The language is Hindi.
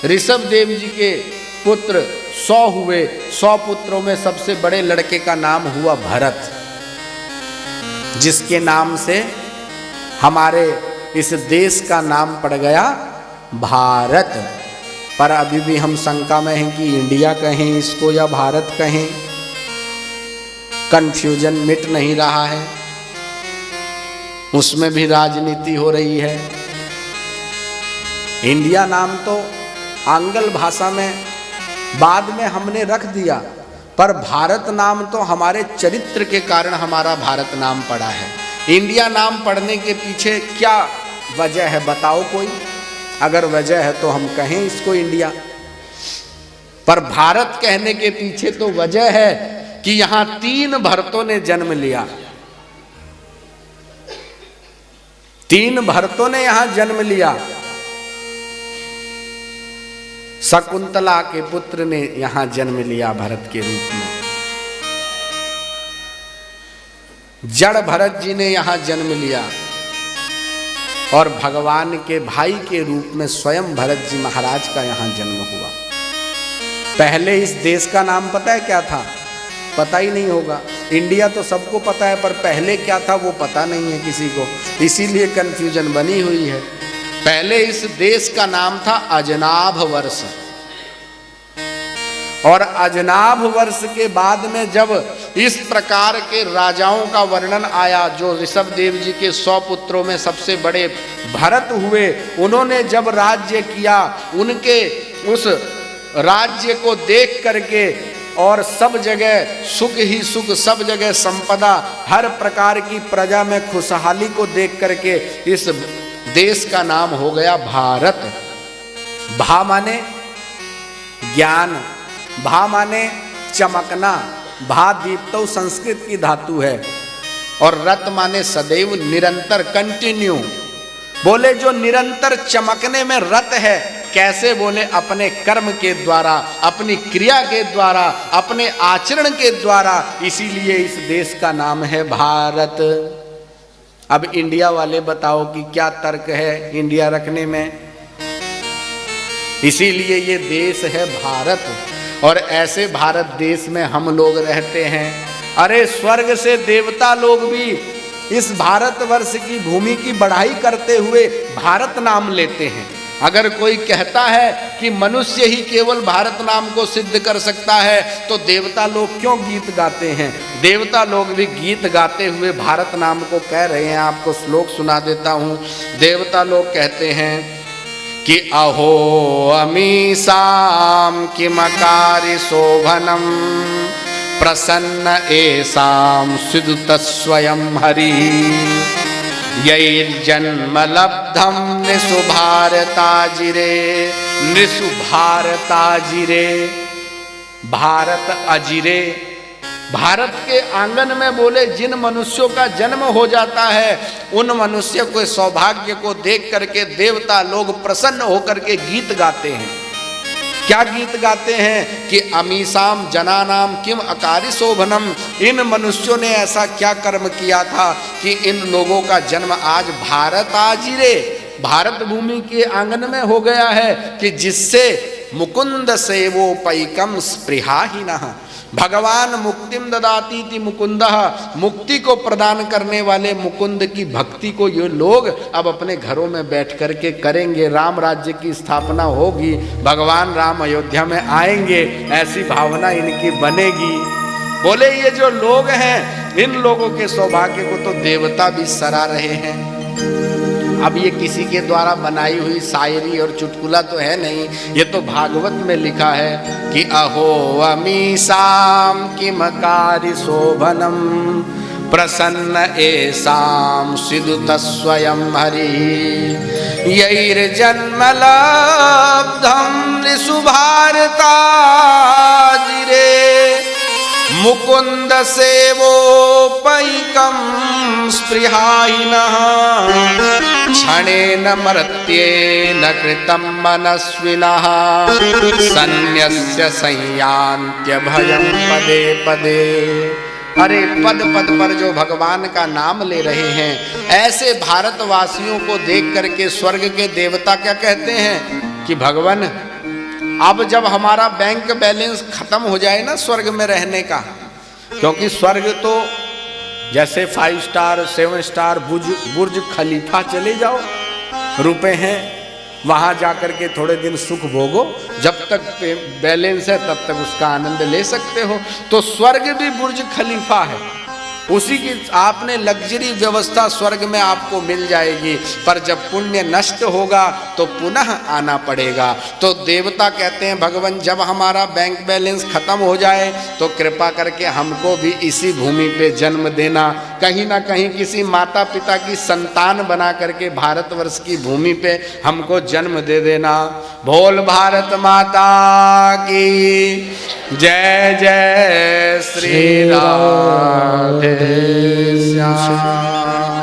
ऋषभ देव जी के पुत्र 100 हुए। 100 पुत्रों में सबसे बड़े लड़के का नाम हुआ भरत, जिसके नाम से हमारे इस देश का नाम पड़ गया भारत। पर अभी भी हम शंका में हैं कि इंडिया कहें इसको या भारत कहें, कंफ्यूजन मिट नहीं रहा है, उसमें भी राजनीति हो रही है। इंडिया नाम तो आंग्ल भाषा में बाद में हमने रख दिया, पर भारत नाम तो हमारे चरित्र के कारण हमारा भारत नाम पड़ा है। इंडिया नाम पड़ने के पीछे क्या वजह है बताओ कोई? अगर वजह है तो हम कहें इसको इंडिया, पर भारत कहने के पीछे तो वजह है कि यहां 3 भरतों ने जन्म लिया। 3 भरतों ने यहां जन्म लिया। शकुंतला के पुत्र ने यहां जन्म लिया भरत के रूप में। जड़ भरत जी ने यहां जन्म लिया और भगवान के भाई के रूप में स्वयं भरत जी महाराज का यहां जन्म हुआ। पहले इस देश का नाम पता है क्या था? पता ही नहीं होगा। इंडिया तो सबको पता है, पर पहले क्या था वो पता नहीं है किसी को, इसीलिए कंफ्यूजन बनी हुई है। पहले इस देश का नाम था अजनाभ वर्ष, और अजनाभ वर्ष के बाद में जब इस प्रकार के राजाओं का वर्णन आया, जो ऋषभ देव जी के 100 पुत्रों में सबसे बड़े भरत हुए, उन्होंने जब राज्य किया, उनके उस राज्य को देख करके और सब जगह सुख ही सुख, सब जगह संपदा, हर प्रकार की प्रजा में खुशहाली को देख करके इस देश का नाम हो गया भारत। भा माने ज्ञान, भा माने चमकना, भा दीप्तो संस्कृत की धातु है, और रत माने सदैव, निरंतर, कंटिन्यू। बोले जो निरंतर चमकने में रत है, कैसे? बोले अपने कर्म के द्वारा, अपनी क्रिया के द्वारा, अपने आचरण के द्वारा, इसीलिए इस देश का नाम है भारत। अब इंडिया वाले बताओ कि क्या तर्क है इंडिया रखने में? इसीलिए ये देश है भारत, और ऐसे भारत देश में हम लोग रहते हैं। अरे स्वर्ग से देवता लोग भी इस भारतवर्ष की भूमि की बढ़ाई करते हुए भारत नाम लेते हैं। अगर कोई कहता है कि मनुष्य ही केवल भारत नाम को सिद्ध कर सकता है, तो देवता लोग क्यों गीत गाते हैं? देवता लोग भी गीत गाते हुए भारत नाम को कह रहे हैं। आपको श्लोक सुना देता हूँ। देवता लोग कहते हैं कि अहो अमीसाम किमकारि शोभनम प्रसन्न एसाम सिदुत स्वयं हरि यैर्जन्म लब्धम नृषुभारताजिरे नृषुभारताजिरे। भारत अजिरे, भारत के आंगन में बोले जिन मनुष्यों का जन्म हो जाता है, उन मनुष्य को सौभाग्य को देख करके देवता लोग प्रसन्न होकर के गीत गाते हैं। क्या गीत गाते हैं? कि अमीसाम जनानाम किम अकारि शोभनम। इन मनुष्यों ने ऐसा क्या कर्म किया था कि इन लोगों का जन्म आज भारत आजिरे, भारत भूमि के आंगन में हो गया है, कि जिससे मुकुंद सेवोपैकम स्पृहाहीनः। भगवान मुक्तिम ददाति इति मुकुंदः, मुक्ति को प्रदान करने वाले मुकुंद की भक्ति को ये लोग अब अपने घरों में बैठ करके करेंगे। राम राज्य की स्थापना होगी, भगवान राम अयोध्या में आएंगे, ऐसी भावना इनकी बनेगी। बोले ये जो लोग हैं, इन लोगों के सौभाग्य को तो देवता भी सराह रहे हैं। अब ये किसी के द्वारा बनाई हुई शायरी और चुटकुला तो है नहीं, ये तो भागवत में लिखा है कि अहो अमीसाम किमकारि शोभनम प्रसन्न एसाम सिदुत स्वयं हरि यैर्जन्म लब्धम नृषुभारताजिरे मुकुंद सेवोपैकम स्पृहाहीनः क्षणेन मर्त्येन कृतं मनस्विनः सन्न्यस्य संयान्त्य भयं पदे पदे। अरे पद पद पर जो भगवान का नाम ले रहे हैं, ऐसे भारतवासियों को देख करके स्वर्ग के देवता क्या कहते हैं कि भगवान अब जब हमारा बैंक बैलेंस खत्म हो जाए ना स्वर्ग में रहने का, क्योंकि स्वर्ग तो जैसे 5 स्टार 7 स्टार बुर्ज खलीफा चले जाओ, रुपए हैं, वहां जाकर के थोड़े दिन सुख भोगो, जब तक बैलेंस है तब तक उसका आनंद ले सकते हो। तो स्वर्ग भी बुर्ज खलीफा है, उसी की आपने लग्जरी व्यवस्था स्वर्ग में आपको मिल जाएगी। पर जब पुण्य नष्ट होगा तो पुनः आना पड़ेगा। तो देवता कहते हैं भगवान जब हमारा बैंक बैलेंस खत्म हो जाए तो कृपा करके हमको भी इसी भूमि पे जन्म देना, कहीं ना कहीं किसी माता पिता की संतान बना करके भारतवर्ष की भूमि पे हमको जन्म दे देना। बोल भारत माता की जय जय श्री राधे श्याम।